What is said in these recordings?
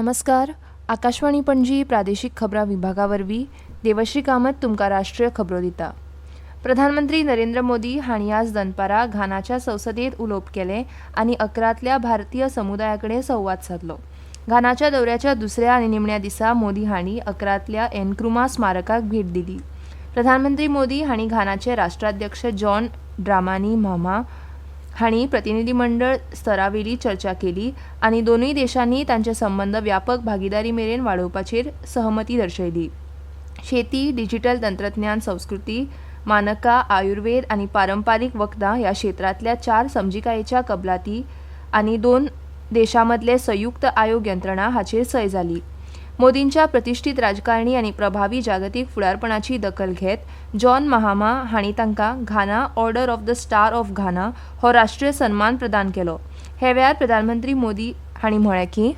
नमस्कार. आकाशवाणी पणजी प्रादेशिक खबरां विभागावरवीं देवश्री कामत तुमकां राष्ट्रीय खबरो दिता. प्रधानमंत्री नरेंद्र मोदी हांणी आज दनपारां घानाच्या संसदेत उलोवप केलें आनी अकरांतल्या भारतीय समुदाया कडेन संवाद साधलो. घानाच्या दौऱ्याच्या दुसऱ्या आनी निमण्या दिसा मोदी हांणी अकरांतल्या एनक्रुमा स्मारकाक भेट दिली. प्रधानमंत्री मोदी हांणी घानाचे राष्ट्राध्यक्ष जॉन ड्रामानी मामा हांणी प्रतिनिधी मंडळ स्तरावेली चर्चा केली आनी दोनूय देशांनी तांचे संबंद व्यापक भागीदारी मेरेन वाडोवपाचेर सहमती दर्शयली. शेती, डिजिटल तंत्रज्ञान, संस्कृती, मानकां, आयुर्वेद आनी पारंपारीक वखदां ह्या क्षेत्रांतल्या 4 समजिकायेच्या कबलाती आनी 2 देशांमदले संयुक्त आयोग यंत्रणा हाचेर सय जाली. मोदींच्या प्रतिश्ठीत राजकारणी आनी प्रभावी जागतीक फुडारपणाची दखल घेत जॉन महामा हांणी तांकां Ghana order of the star of Ghana हो राष्ट्रीय सन्मान प्रदान केलो. हे वेळार प्रधानमंत्री मोदी हांणी म्हळें की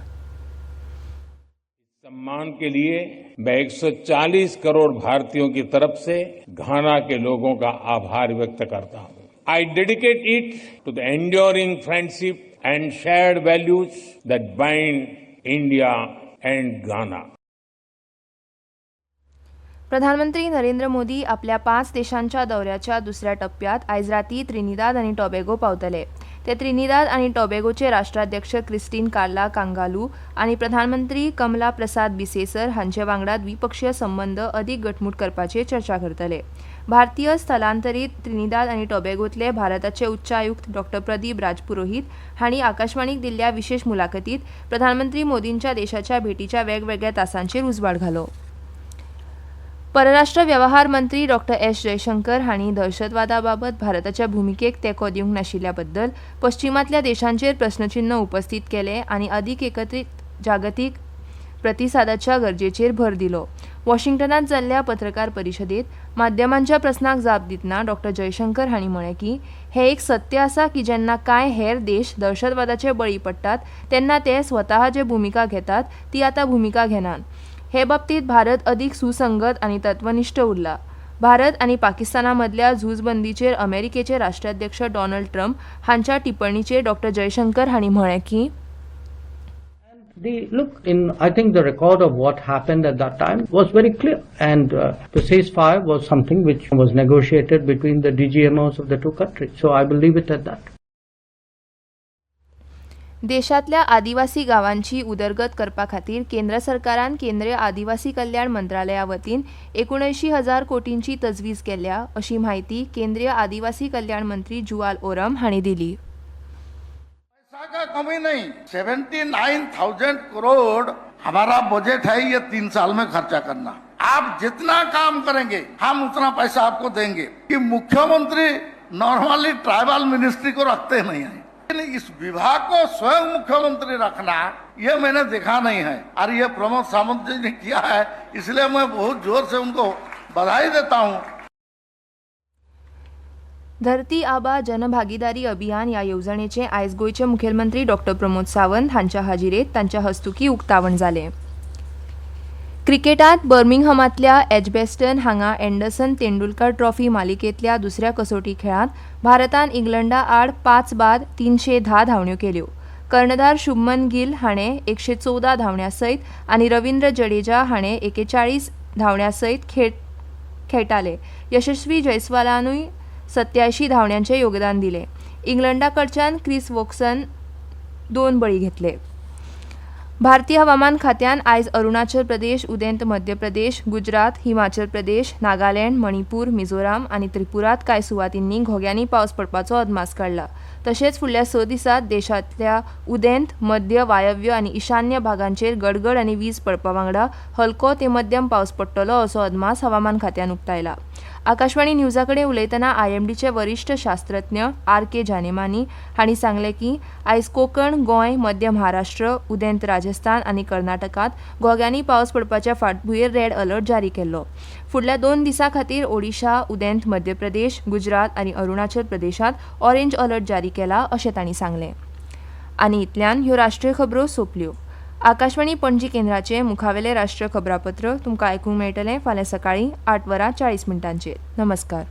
सम्मान के लिए मैं 140 करोड़ भारतीयों की तरफ से घाना के लोगों का आभार व्यक्त करता हूं. I dedicate it to the enduring friendship and shared values that bind India and Ghana. प्रधानमंत्री नरेंद्र मोदी आपल्या 5 देशांच्या दौऱ्याच्या दुसऱ्या टप्प्यात आयज राती त्रिनिदाद आनी टोबॅगो पावतले. ते त्रिनिदाद आनी टोबॅगोचे राष्ट्राध्यक्ष क्रिस्टीन कार्ला कांगालू आनी प्रधानमंत्री कमला प्रसाद बिसेसर हांचे वांगडा द्विपक्षीय संबंद अदीक घटमूट करपाचेर चर्चा करतले. भारतीय स्थलांतरीत त्रिनिदाद आनी टोबॅगोतले भारताचे उच्चायुक्त डॉ. प्रदीप राजपुरोहित हांणी आकाशवाणीक दिल्ल्या विशेष मुलाखतीत प्रधानमंत्री मोदींच्या देशाच्या भेटीच्या वेगवेगळ्या तासांचेर उजवाड घालो. परराष्ट्र वेव्हार मंत्री डॉ. एस जयशंकर हांणी दहशतवादाबाबत भारताच्या भुमिकेक तेंको दिवंक नाशिल्ल्या बद्दल पश्चिमांतल्या देशांचेर प्रस्नचिन्ह उपस्थित केले आनी अदीक एकत्रीत जागतीक प्रतिसादाच्या गरजेचेर भर दिलो. वॉशिंग्टनांत जाल्ल्या पत्रकार परिशदेत माध्यमांच्या प्रस्नाक जाप दितना डॉ. जयशंकर हांणी म्हळें की हें एक सत्य आसा की जेन्ना कांय हेर देश दहशतवादाचे बळी पडटात तेन्ना ते स्वता जे भुमिका घेतात ती आतां भुमिका घेनात. हे बाबतीत भारत अदीक सुसंगत आनी तत्वनिश्ठ उरला. भारत आनी पाकिस्ताना मदल्या झूजबंदीचेर अमेरिकेचे राष्ट्राध्यक्ष डोनाल्ड ट्रम्प हांच्या टिप्पणीचेर डॉ. जयशंकर हांणी म्हळें की I think the record of what happened at that time was very clear, and the ceasefire was something which was negotiated between the DGMOs of the two countries. So I will leave it at that. देशांतल्या आदिवासी गांवांची उदरगत करपा खातीर केंद्र सरकारान केंद्रीय आदिवासी कल्याण मंत्रालया वतीन 79,000 कोटींची तजवीज केल्या अशी माहिती केंद्रीय आदिवासी कल्याण मंत्री जुवाल ओरम हांणी दिली. पैसा का कमी नहीं, 79,000 करोड़ हमारा बजट है. ये 3 साल में खर्चा करना. आप जितना काम करेंगे हम उतना पैसा आपको देंगे. कि मुख्यमंत्री नॉर्मली ट्राइबल मिनिस्ट्री को रखते नहीं है, लेकिन इस विभाग को स्वयं मुख्यमंत्री रखना ये मैंने देखा नहीं है. और ये प्रमोद सावंत जी ने किया है, इसलिए मैं बहुत जोर से उनको बधाई देता हूँ. धरती आबा जनभागीदारी अभियान ह्या येवजणेचे आयज गोयचे मुखेलमंत्री डॉ. प्रमोद सावंत हांच्या हाजिरेत तांच्या हस्तुकी उक्तावण जालें. क्रिकेटांत बर्मिंगहमांतल्या एजबेस्टन हांगा एंडरसन तेंडुलकर ट्रॉफी मालिकेंतल्या दुसऱ्या कसोटी खेळांत भारतान इंग्लंडा आड 5 बाद 310 धांवड्यो केल्यो. कर्णधार शुभमन गिल हाणें 114 धांवड्यां सयत आनी रवींद्र जडेजा हाणें 41 धांवड्यां सयत खेळटाले. यशस्वी जयस्वालानूय 87 धांवड्यांचें योगदान दिलें. इंग्लंडाकडच्यान क्रिस वोक्सन 2 बळी घेतले. भारतीय हवामान खात्यान आयज अरुणाचल प्रदेश, उदेंत मध्य प्रदेश, गुजरात, हिमाचल प्रदेश, नागालँड, मणिपूर, मिझोराम आनी त्रिपुरात कांय सुवातींनी घोग्यांनी पावस पडपाचो अदमास काडला. तशेंच फुडल्या 6 दिसांत देशांतल्या उदेंत, मध्य, वायव्य आनी ईशान्य भागांचेर गडगड आनी वीज पडपा वांगडा हलको ते मध्यम पावस पडटलो असो अदमास हवामान खात्यान उक्तायला. आकाशवाणी न्यूजा कडेन उलयतना IMDचे वरिश्ठ शास्त्रज्ञ RK जानेमानी हांणी सांगलें की आयज कोकण, गोंय, मध्य महाराष्ट्र, उदेंत राजस्थान आनी कर्नाटकांत घोग्यांनी पावस पडपाच्या फाटभुंयेर रेड अलर्ट जारी केल्लो. फुडल्या 2 दिसां खातीर ओडिशा, उदेंत मध्य प्रदेश, गुजरात आनी अरुणाचल प्रदेशांत ऑरेंज अलर्ट जारी केला अशें तांणी सांगलें. आनी इतल्यान ह्यो राष्ट्रीय खबरो सोंपल्यो. आकाशवाणी पणजी केंद्राचे मुखावेले राष्ट्रीय खबरापत्र तुमकां आयकूंक मेळटलें फाल्यां सकाळीं 8:40 नमस्कार.